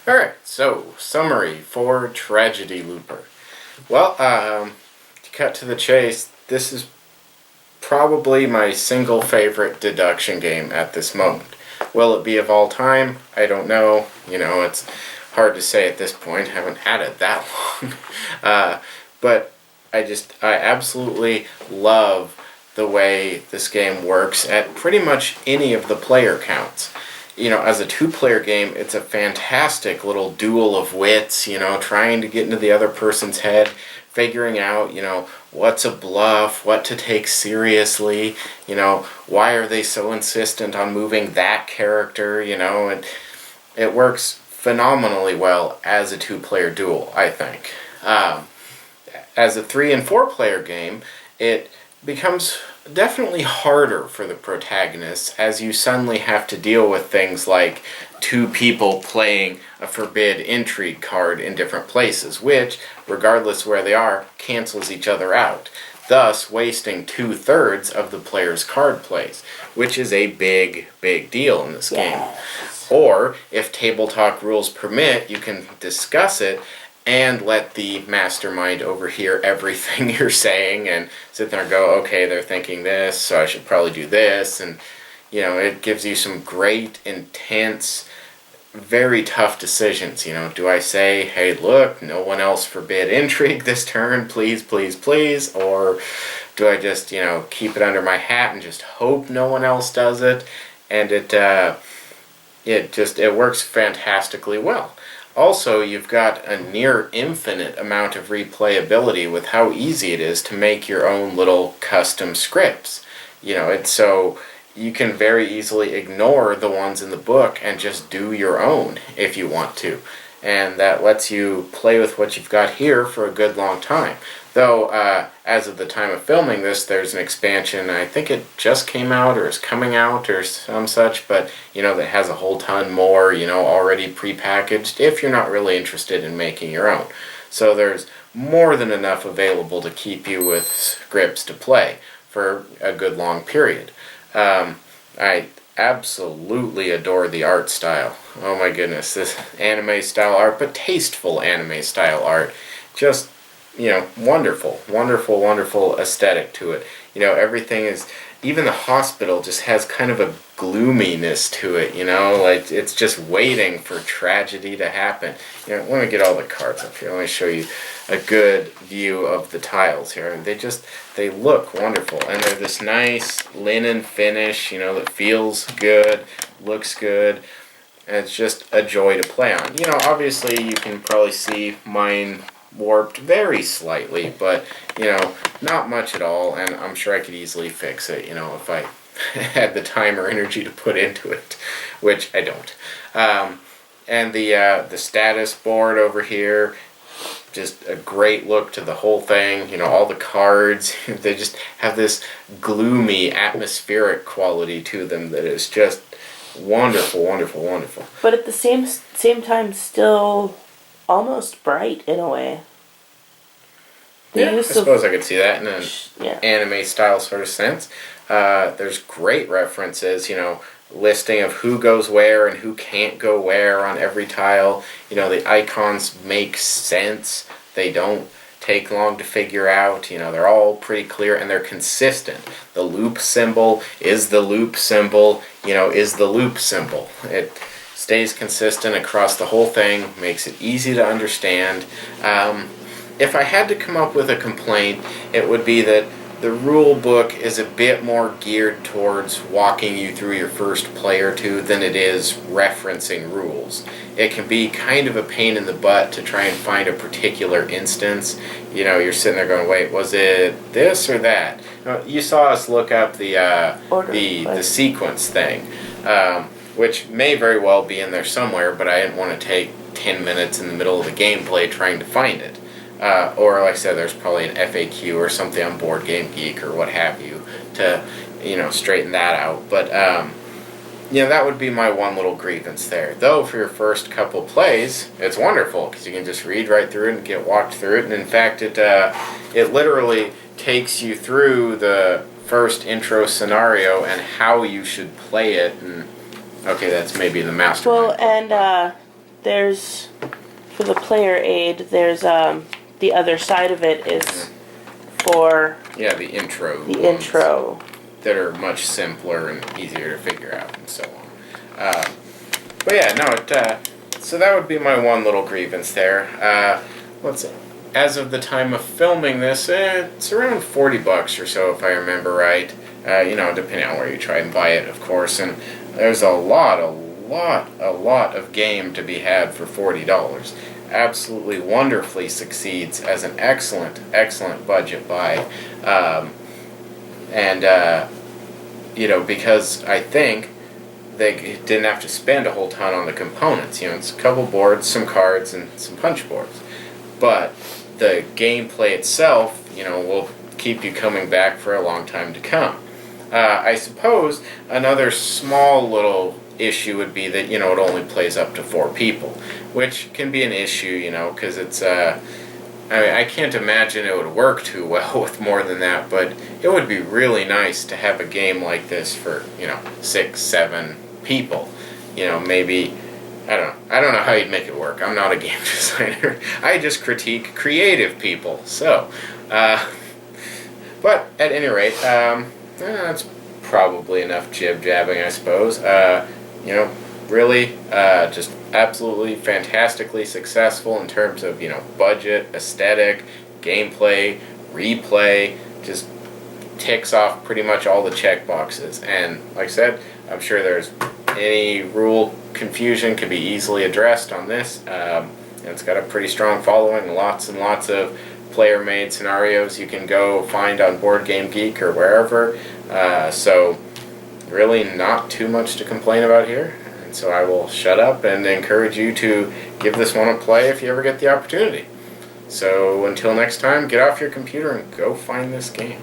Alright, so summary for Tragedy Looper. Well, to cut to the chase, this is probably my single favorite deduction game at this moment. Will it be of all time? I don't know. It's hard to say at this point. I haven't had it that long. But I absolutely love the way this game works at pretty much any of the player counts. As a two-player game, it's a fantastic little duel of wits, trying to get into the other person's head, figuring out, what's a bluff, what to take seriously, why are they so insistent on moving that character, and it works phenomenally well as a two-player duel, I think. As a 3 and 4 player game, it becomes definitely harder for the protagonists as you suddenly have to deal with things like two people playing a forbid intrigue card in different places, which, regardless where they are, cancels each other out, thus wasting 2/3 of the player's card plays, which is a big deal in this game. Or, if table talk rules permit, you can discuss it and let the mastermind overhear everything you're saying and sit there and go, okay, they're thinking this, so I should probably do this. And, it gives you some great, intense, very tough decisions. Do I say, hey, look, no one else forbid intrigue this turn, please, please, please? Or do I just, keep it under my hat and just hope no one else does it? And it works fantastically well. Also, you've got a near infinite amount of replayability with how easy it is to make your own little custom scripts. It's so you can very easily ignore the ones in the book and just do your own if you want to. And that lets you play with what you've got here for a good long time. Though, as of the time of filming this, there's an expansion. I think it just came out or is coming out or some such, but, that has a whole ton more, already prepackaged if you're not really interested in making your own. So there's more than enough available to keep you with scripts to play for a good long period. I absolutely adore the art style. Oh my goodness, this anime style art, but tasteful anime style art. Just wonderful, wonderful, wonderful aesthetic to it. Everything is, even the hospital just has kind of a gloominess to it, like it's just waiting for tragedy to happen. Let me get all the cards up here. Let me show you a good view of the tiles here. They look wonderful, and they're this nice linen finish, that feels good, looks good, and it's just a joy to play on. Obviously you can probably see mine warped very slightly, but not much at all, and I'm sure I could easily fix it, if I had the time or energy to put into it, which I don't. And the status board over here, just a great look to the whole thing. All the cards, they just have this gloomy atmospheric quality to them that is just wonderful, wonderful, wonderful. But at the same time, still almost bright in a way. I suppose I could see that in an anime style sort of sense. There's great references, listing of who goes where and who can't go where on every tile. The icons make sense. They don't take long to figure out. They're all pretty clear and they're consistent. The loop symbol is the loop symbol, is the loop symbol. It stays consistent across the whole thing, makes it easy to understand. If I had to come up with a complaint, it would be that the rule book is a bit more geared towards walking you through your first play or two than it is referencing rules. It can be kind of a pain in the butt to try and find a particular instance. You're sitting there going, wait, was it this or that? You saw us look up the sequence thing, which may very well be in there somewhere, but I didn't want to take 10 minutes in the middle of the gameplay trying to find it. Or, like I said, there's probably an FAQ or something on Board Game Geek or what have you to, straighten that out. But, that would be my one little grievance there. Though, for your first couple plays, it's wonderful because you can just read right through it and get walked through it. And, in fact, it literally takes you through the first intro scenario and how you should play it. And, okay, that's maybe the mastermind. Well, and there's, for the player aid, there's, the other side of it is for Yeah, the intro. the ones intro. that are much simpler and easier to figure out, and so on. But yeah, no. So that would be my one little grievance there. Let's see. As of the time of filming this, it's around $40 or so, if I remember right. Depending on where you try and buy it, of course. And there's a lot of game to be had for $40. Absolutely wonderfully succeeds as an excellent budget buy. Because I think they didn't have to spend a whole ton on the components. It's a couple boards, some cards, and some punch boards. But the gameplay itself, will keep you coming back for a long time to come. I suppose another small little issue would be that, it only plays up to 4 people, which can be an issue, because it's, I can't imagine it would work too well with more than that, but it would be really nice to have a game like this for, 6, 7 people. Maybe, I don't know how you'd make it work. I'm not a game designer. I just critique creative people. So, but at any rate, that's probably enough jib-jabbing, I suppose. Really, just absolutely fantastically successful in terms of, budget, aesthetic, gameplay, replay, just ticks off pretty much all the check boxes. And like I said, I'm sure there's any rule confusion could be easily addressed on this. It's got a pretty strong following, lots and lots of player-made scenarios you can go find on Board Game Geek or wherever. So really not too much to complain about here. And so I will shut up and encourage you to give this one a play if you ever get the opportunity. So until next time, get off your computer and go find this game.